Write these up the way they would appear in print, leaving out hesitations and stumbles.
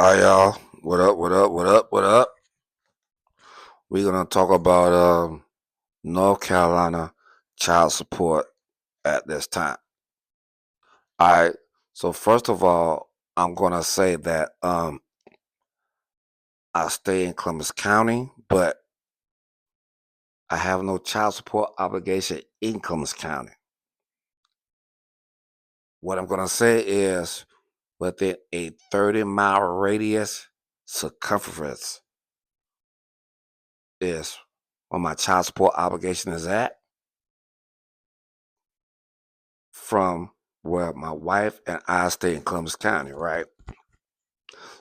Hi y'all. What up? What up? What up? What up? We're gonna talk about North Carolina child support at this time. All right. So first of all, I'm gonna say that I stay in Columbus County, but I have no child support obligation in Columbus County. What I'm gonna say is within a 30-mile radius circumference is where my child support obligation is at from where my wife and I stay in Columbus County, right?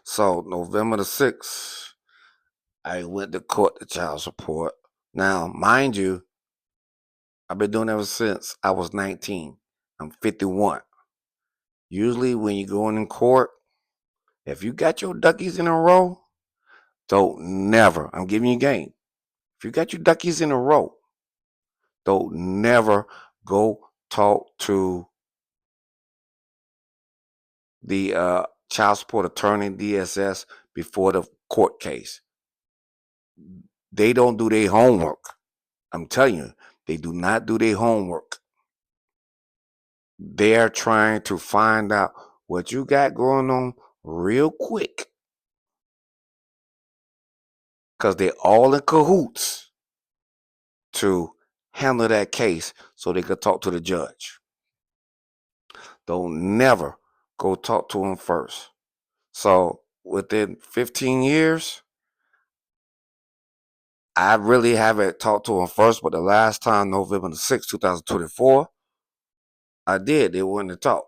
So November the 6th, I went to court to child support. Now, mind you, I've been doing it ever since I was 19. I'm 51. Usually when you go in court, if you got your duckies in a row, don't never, I'm giving you game. If you got your duckies in a row, don't never go talk to the child support attorney, DSS, before the court case. They don't do their homework. I'm telling you, they do not do their homework. They're trying to find out what you got going on real quick because they're all in cahoots to handle that case so they could talk to the judge. Don't never go talk to them first. So within 15 years, I really haven't talked to them first, but the last time, November the 6th, 2024, I did. They wanted to talk,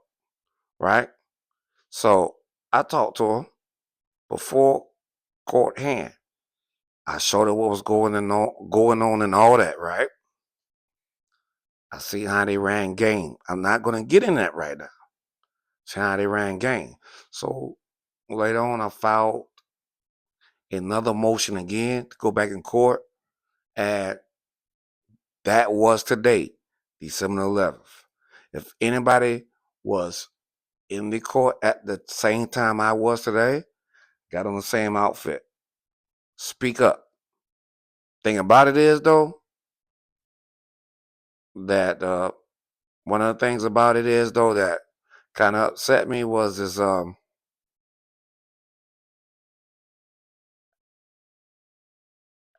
right? So I talked to them before court hand. I showed her what was going on and all that, right? I see how they ran game. I'm not gonna get in that right now. See how they ran game. So later on, I filed another motion again to go back in court, and that was today, December 11th. If anybody was in the court at the same time I was today, got on the same outfit, speak up. Thing about it is though, that one of the things about it is though that kind of upset me was is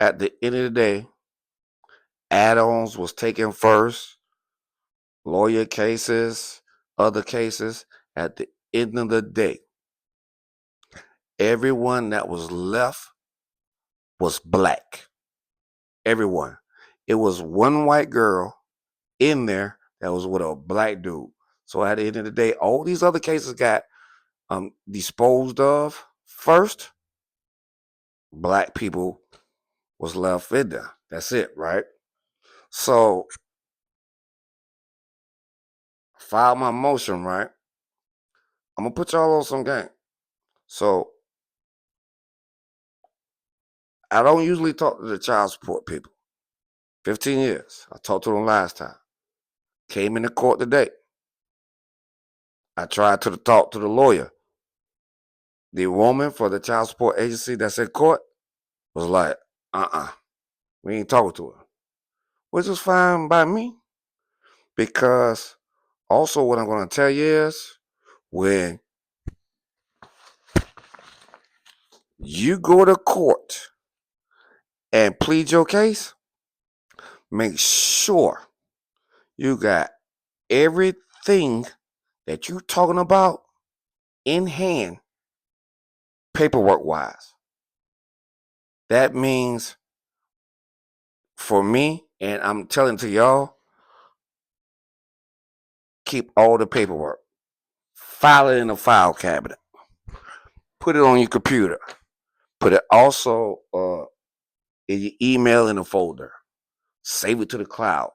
at the end of the day, add-ons was taken first, lawyer cases, other cases. At the end of the day, everyone that was left was black. Everyone. It was one white girl in there that was with a black dude. So at the end of the day, all these other cases got disposed of first. Black people was left in there. That's it, right? So filed my motion, right? I'm gonna put y'all on some game. So I don't usually talk to the child support people. 15 years. I talked to them last time. Came into court today. I tried to talk to the lawyer. The woman for the child support agency that's in court was like, we ain't talking to her. Which is fine by me. Because also what I'm gonna tell you is when you go to court and plead your case, make sure you got everything that you're talking about in hand, paperwork wise. That means for me, and I'm telling to y'all, keep all the paperwork. File it in a file cabinet. Put it on your computer. Put it also in your email in a folder. Save it to the cloud.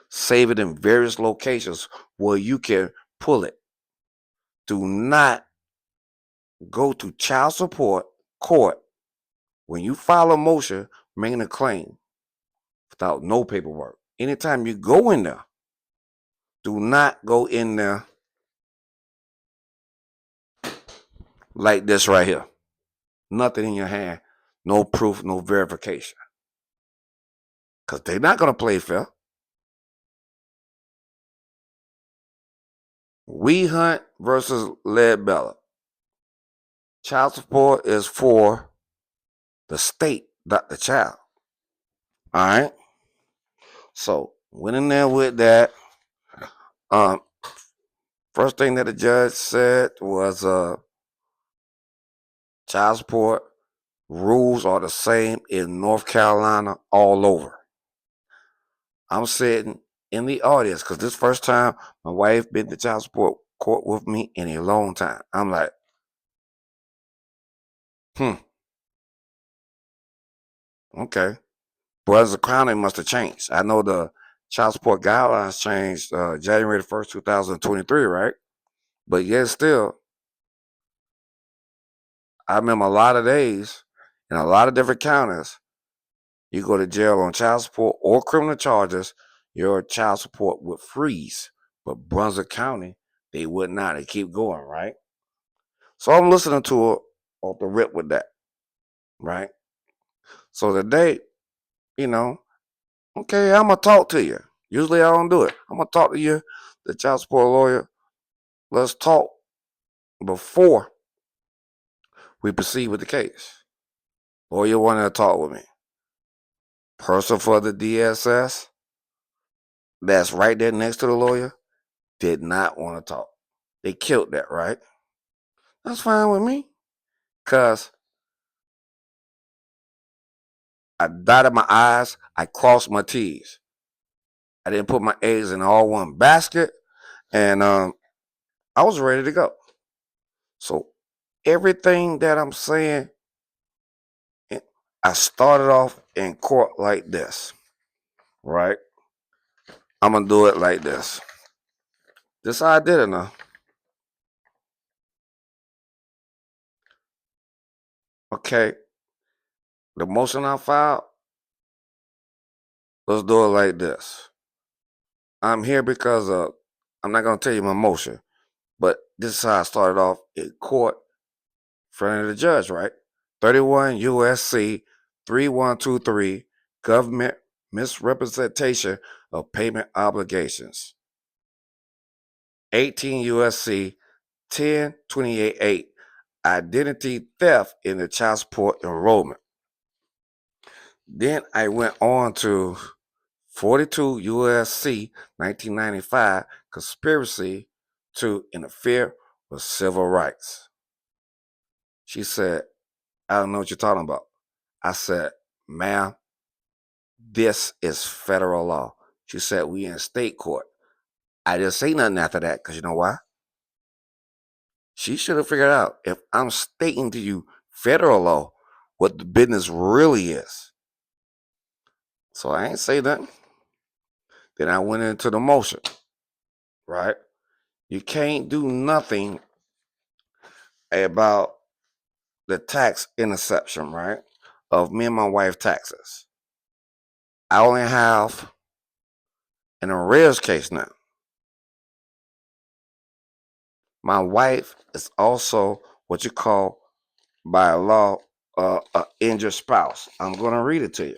Save it in various locations where you can pull it. Do not go to child support court when you file a motion making a claim without no paperwork. Anytime you go in there, do not go in there like this right here. nothing in your hand, no proof, no verification. Because they're not going to play fair. We Hunt versus Lead Bella. Child support is for the state, not the child. All right. So went in there with that. First thing that the judge said was child support rules are the same in North Carolina all over. I'm sitting in the audience because this first time my wife been to child support court with me in a long time. I'm like, okay. But as a County must have changed. I know the child support guidelines changed January the 1st, 2023, right? But yet still, I remember a lot of days in a lot of different counties, you go to jail on child support or criminal charges, your child support would freeze. But Brunswick County, they would not. They keep going, right? So I'm listening to it off the rip with that, right? So today, you know, okay, I'm going to talk to you. Usually I don't do it. I'm going to talk to you, the child support lawyer. Let's talk before we proceed with the case. Lawyer wanted to talk with me. Person for the DSS that's right there next to the lawyer did not want to talk. They killed that, right? That's fine with me. Because I dotted my I's, I crossed my T's. I didn't put my eggs in all one basket. And I was ready to go. So everything that I'm saying, I started off in court like this, right? I'm going to do it like this. This how I did it now. Okay. The motion I filed, let's do it like this. I'm here because I'm not going to tell you my motion, but this is how I started off in court in front of the judge, right? 31 USC 3123, government misrepresentation of payment obligations. 18 USC 1028.8, identity theft in the child support enrollment. Then I went on to 42 USC 1995, conspiracy to interfere with civil rights. She said, I don't know what you're talking about. I said, ma'am, this is federal law. She said, we in state court. I didn't say nothing after that because you know why? She should have figured out if I'm stating to you federal law, what the business really is. So I ain't say nothing. Then I went into the motion, right? You can't do nothing about the tax interception, right? Of me and my wife taxes. I only have an arrears case now. My wife is also what you call by law an injured spouse. I'm going to read it to you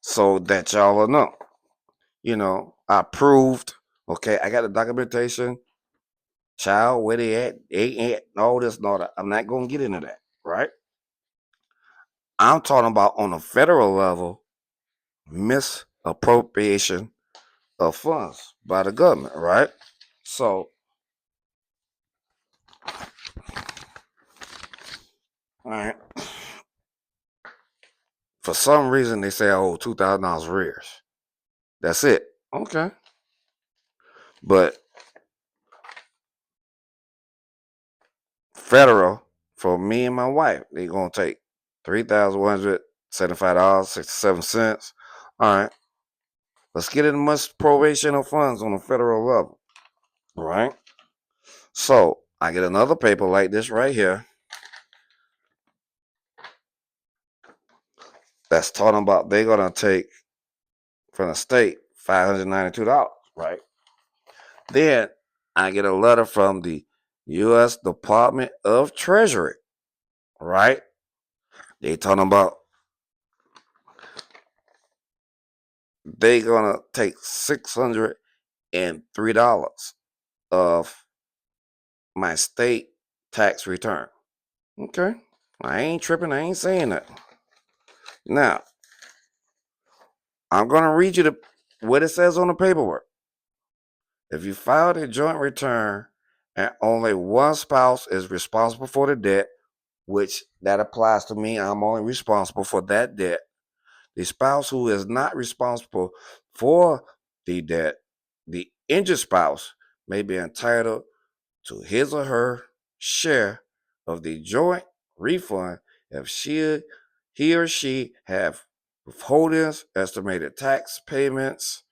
so that y'all will know. You know, I proved, okay, I got the documentation, child, where they at, all this and all that. I'm not going to get into that, right? I'm talking about on a federal level, misappropriation of funds by the government, right? So, all right. For some reason, they say I owe $2,000 arrears. That's it. Okay. But federal, for me and my wife, they're going to take $3,175.67. All right. Let's get into misappropriation of funds on a federal level. All right. So, I get another paper like this right here that's talking about they're going to take from the state $592, right? Then I get a letter from the U.S. Department of Treasury right? They talking about they gonna take $603 of my state tax return. Okay. I ain't tripping. I ain't saying that. Now, I'm gonna read you what it says on the paperwork. If you filed a joint return and only one spouse is responsible for the debt, which that applies to me, I'm only responsible for that debt. The spouse who is not responsible for the debt, the injured spouse, may be entitled to his or her share of the joint refund if he or she have withholdings, estimated tax payments,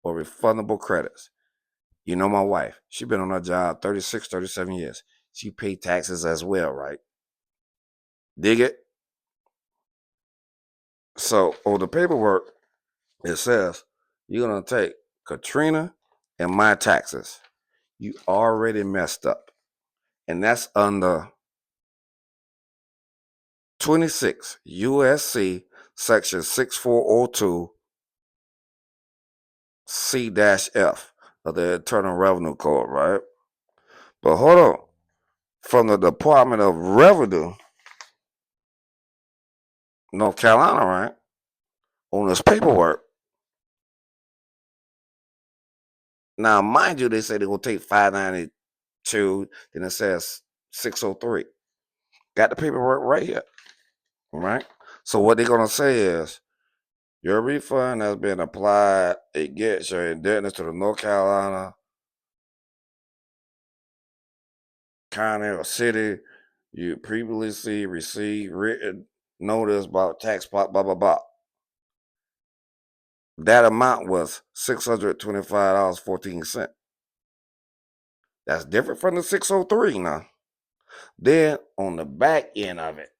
or refundable credits. You know my wife. She been on her job 36, 37 years. She paid taxes as well, right? Dig it? So on the paperwork, it says you're gonna take Katrina and my taxes. You already messed up. And that's under 26 USC section 6402 C-F of the Internal Revenue Code, right? But hold on. From the Department of Revenue, North Carolina, right? On this paperwork. Now, mind you, they say they're gonna take 592, then it says 603. Got the paperwork right here. Right? So what they're gonna say is your refund has been applied. It gets your indebtedness to the North Carolina county or city. You previously received written notice about tax blah blah blah blah. That amount was $625.14. That's different from the 603 now. Then on the back end of it,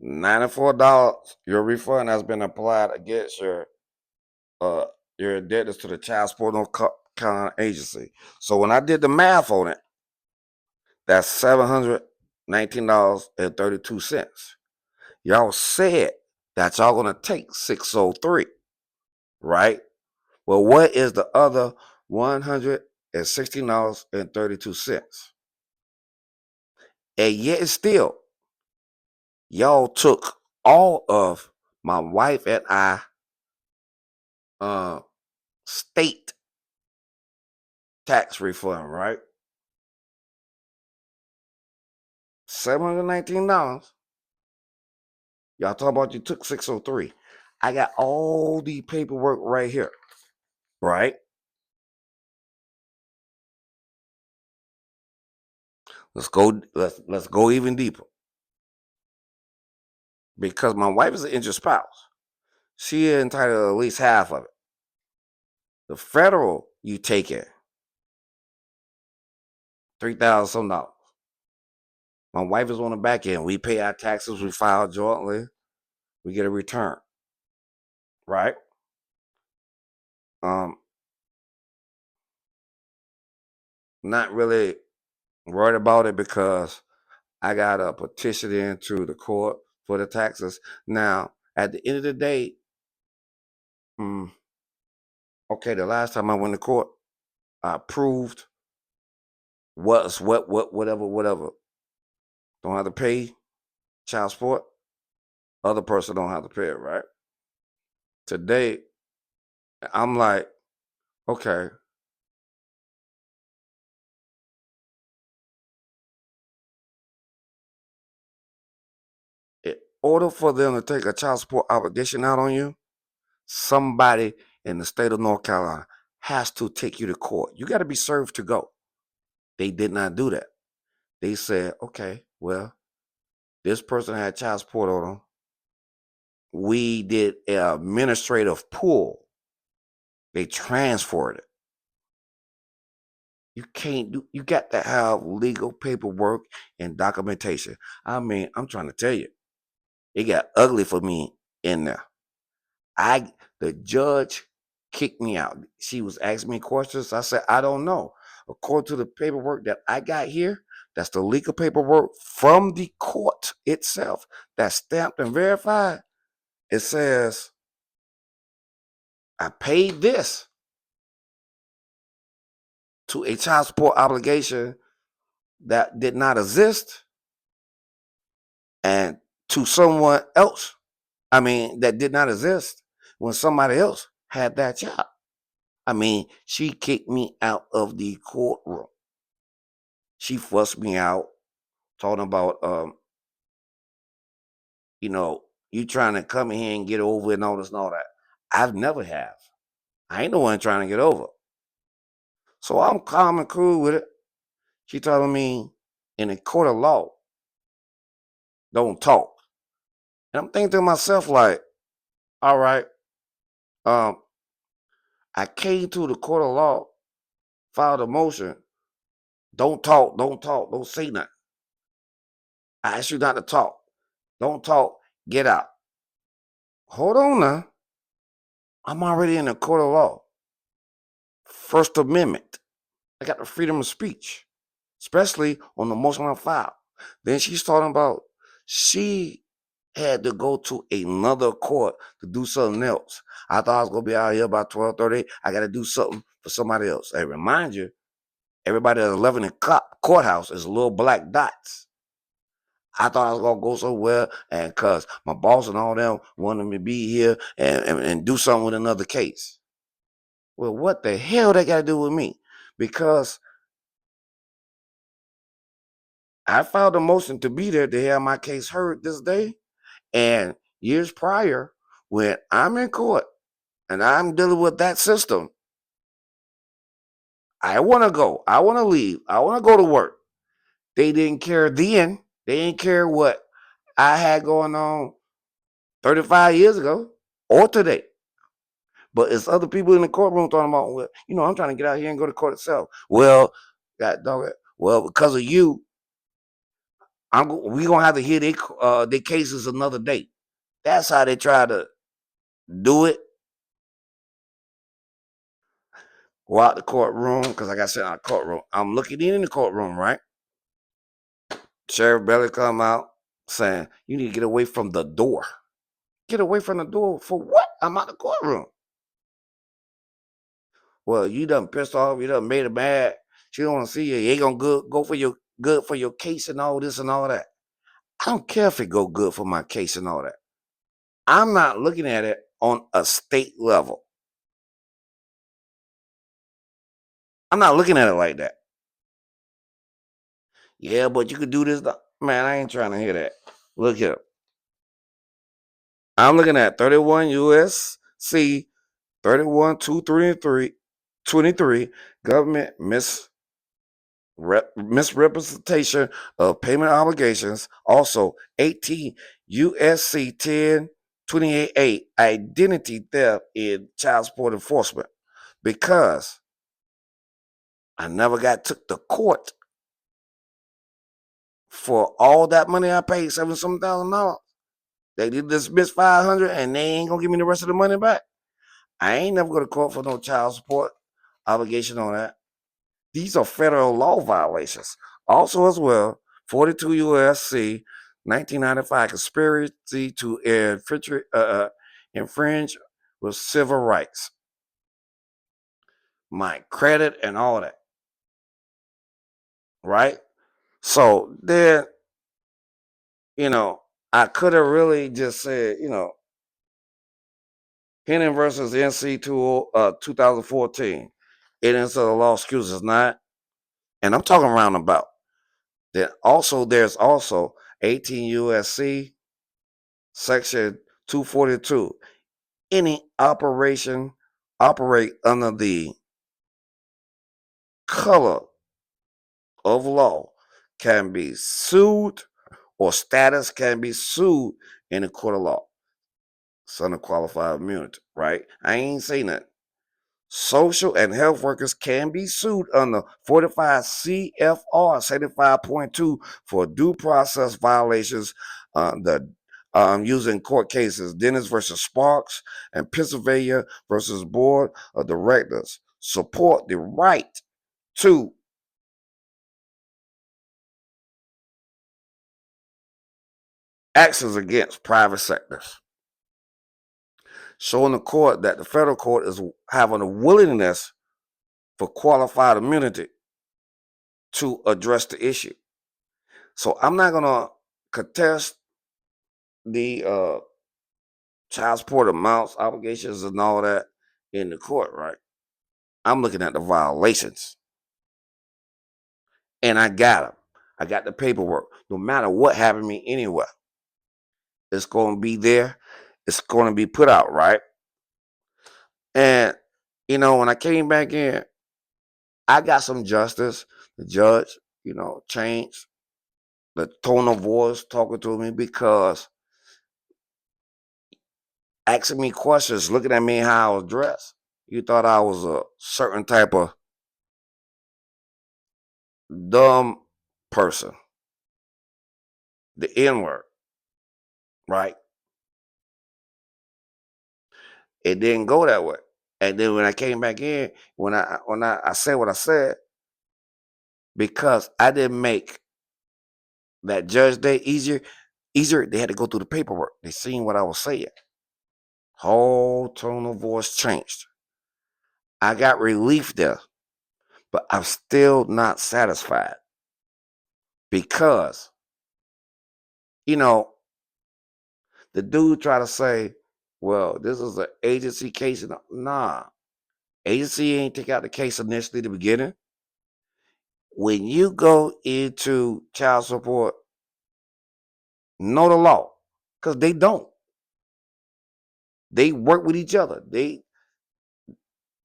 $94. Your refund has been applied against your indebtedness to the Childsupport North Carolina agency. So when I did the math on it, that's $719.32. Y'all said that y'all gonna take 603, right? Well, what is the other $116.32? And yet still, y'all took all of my wife and I state tax refund, right? $719. Y'all talking about you took 603. I got all the paperwork right here, right? Let's go even deeper. Because my wife is an injured spouse. She is entitled to at least half of it. The federal you take it, $3,000 some dollars. My wife is on the back end. We pay our taxes, we file jointly, we get a return. Right? Not really worried about it because I got a petition into the court for the taxes. Now, at the end of the day, okay, the last time I went to court, I proved whatever. Don't have to pay child support. Other person don't have to pay it, right? Today, I'm like, okay, in order for them to take a child support obligation out on you, somebody in the state of North Carolina has to take you to court. You got to be served to go. They did not do that. They said, okay, well, this person had child support on them. We did an administrative pull. They transferred it. You can't do, you got to have legal paperwork and documentation. I mean, I'm trying to tell you, it got ugly for me in there. The judge kicked me out. She was asking me questions. I said, I don't know. According to the paperwork that I got here, That's the legal paperwork from the court itself that's stamped and verified. It says, I paid this to a child support obligation that did not exist and to someone else. I mean, that did not exist when somebody else had that child. I mean, she kicked me out of the courtroom. She fussed me out, talking about, you trying to come in here and get over and all this and all that. I've never have. I ain't the one trying to get over. So I'm calm and cool with it. She telling me in a court of law, don't talk. And I'm thinking to myself, like, all right, um, I came to the court of law, filed a motion, don't talk, don't say nothing. I asked you not to talk. Don't talk, get out. Hold on now. I'm already in the court of law. First Amendment. I got the freedom of speech, especially on the motion I filed. Then she's talking about she had to go to another court to do something else. I thought I was gonna be out here by 12:30. I gotta do something for somebody else. Hey, remind you, everybody that's 11 in courthouse is little black dots. I thought I was gonna go somewhere, and cause my boss and all them wanted me to be here and do something with another case. Well, what the hell they gotta do with me? Because I filed a motion to be there to have my case heard this day. And years prior, when I'm in court and I'm dealing with that system, I want to go. I want to leave. I want to go to work. They didn't care then. They didn't care what I had going on 35 years ago or today. But it's other people in the courtroom talking about, well, I'm trying to get out here and go to court itself. Well, God dog it. Well, because of you, we gonna have to hear their cases another day. That's how they try to do it. Go out the courtroom, because like I said, out the courtroom. I'm looking in the courtroom, right? Sheriff Belly come out saying, you need to get away from the door. Get away from the door for what? I'm out the courtroom. Well, you done pissed off, you done made her mad. She don't want to see you. You ain't gonna go for your good for your case and all this and all that. I don't care if it go good for my case and all that. I'm not looking at it on a state level. I'm not looking at it like that. Yeah, but you could do this. Man, I ain't trying to hear that. Look here. I'm looking at 31 USC 31 23 government misrepresentation of payment obligations. Also 18 USC 1028A identity theft in child support enforcement, because I never got took to court for all that money I paid, $7,000. They did dismiss 500 and they ain't gonna give me the rest of the money back. I ain't never going to court for no child support obligation on that. These are federal law violations. Also, as well, 42 U.S.C. 1995 conspiracy to infringe with civil rights, my credit, and all that. Right? So then, I could have really just said, Henning versus NC 2014. It is a law, excuses not. And I'm talking roundabout. There's also 18 USC section 242. Any operation operate under the color of law can be sued, or status can be sued in a court of law. It's under qualified immunity, right? I ain't saying that. Social and health workers can be sued under 45 CFR 75.2 for due process violations. Using court cases, Dennis versus Sparks and Pennsylvania versus Board of Directors, support the right to actions against private sectors, showing the court that the federal court is having a willingness for qualified immunity to address the issue. So I'm not going to contest the child support amounts, obligations, and all that in the court, right? I'm looking at the violations. And I got them. I got the paperwork. No matter what happened to me anywhere, it's going to be there. It's going to be put out, right? And, when I came back in, I got some justice. The judge, changed the tone of voice talking to me because asking me questions, looking at me how I was dressed. You thought I was a certain type of dumb person. The N-word, right? It didn't go that way. And then when I came back in, when I said what I said, because I didn't make that judge day easier, they had to go through the paperwork. They seen what I was saying. Whole tone of voice changed. I got relief there, but I'm still not satisfied because, the dude tried to say, well, this is an agency case. Nah, agency ain't take out the case initially at the beginning. When you go into child support, know the law, because they don't. They work with each other. They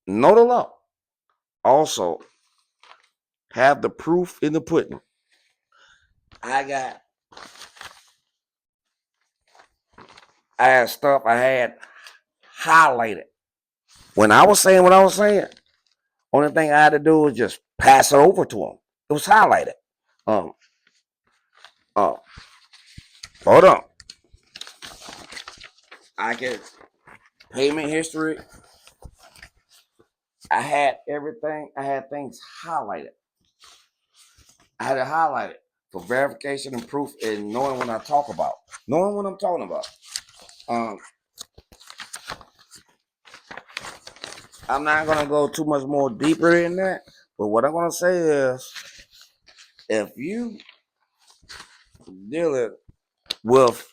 know the law. Also, have the proof in the pudding. I had stuff I had highlighted. When I was saying what I was saying, only thing I had to do was just pass it over to them. It was highlighted. Um, hold on. I get payment history. I had everything. I had things highlighted. I had it highlighted for verification and proof and knowing what I talk about. Knowing what I'm talking about. I'm not going to go too much more deeper in that. But what I'm going to say is, if you dealing with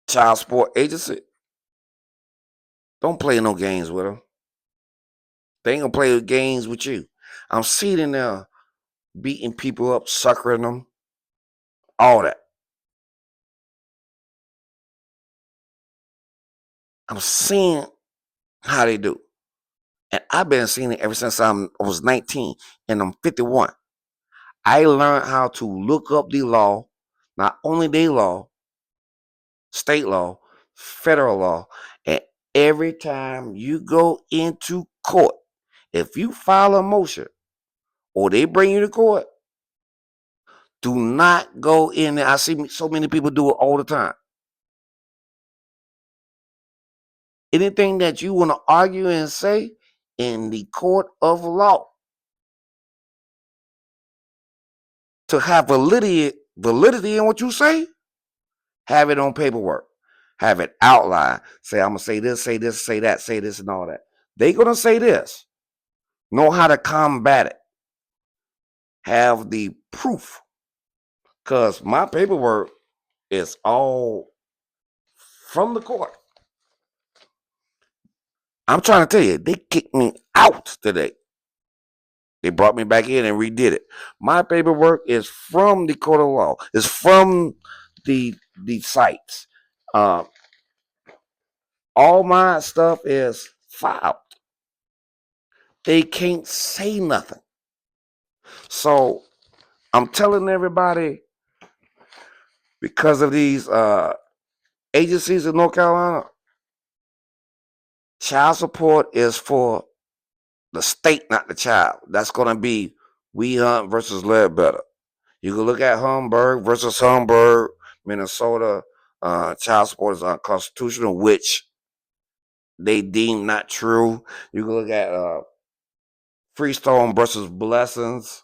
child support agency, don't play no games with them. They ain't going to play games with you. I'm sitting there beating people up, suckering them, all that. I'm seeing how they do. And I've been seeing it ever since I was 19 and I'm 51. I learned how to look up the law, not only the law, state law, federal law. And every time you go into court, if you file a motion or they bring you to court, do not go in there. I see so many people do it all the time. Anything that you want to argue and say in the court of law to have validity in what you say, have it on paperwork. Have it outlined. Say, I'm going to say this, say that, say this, and all that. They're going to say this. Know how to combat it. Have the proof. Because my paperwork is all from the court. I'm trying to tell you, they kicked me out today. They brought me back in and redid it. My paperwork is from the court of law. It's from the sites. All my stuff is filed. They can't say nothing. So I'm telling everybody, because of these agencies in North Carolina, child support is for the state, not the child. That's going to be Hunt versus Ledbetter. You can look at Hamburg versus Hamburg, Minnesota. Child support is unconstitutional, which they deem not true. You can look at Freestone versus Blessings.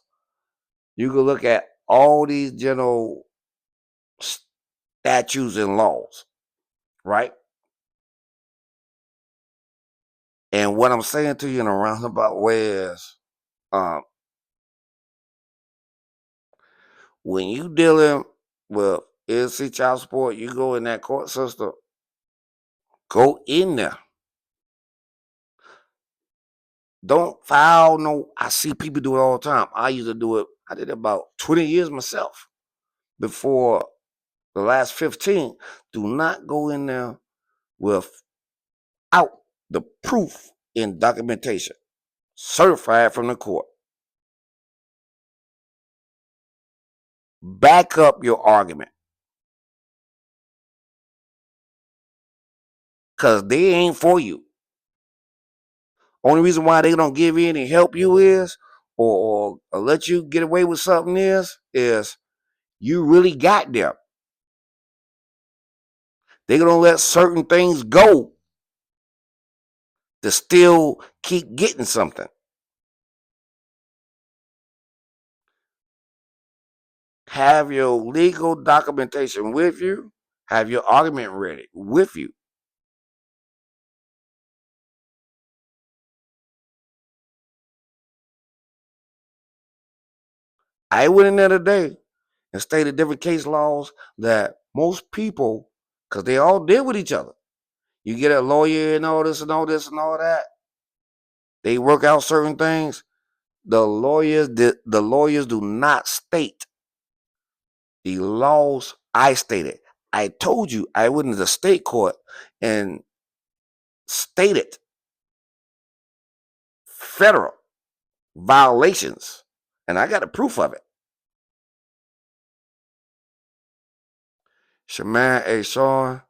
You can look at all these general statutes and laws, right? And what I'm saying to you in a roundabout way is, um, when you dealing with NC child support, you go in that court system, go in there. Don't file no. I see people do it all the time. I used to do it. I did it about 20 years myself before the last 15. Do not go in there without the proof and documentation certified from the court. Back up your argument. Because they ain't for you. Only reason why they don't give in and help you is, or let you get away with something is you really got them. They're going to let certain things go to still keep getting something. Have your legal documentation with you. Have your argument ready with you. I went in there today and stated different case laws that most people, because they all deal with each other. You get a lawyer and all this and all this and all that. They work out certain things. The lawyers do not state the laws I stated. I told you I went into the state court and stated federal violations, and I got a proof of it. It's your man, A-Shawn.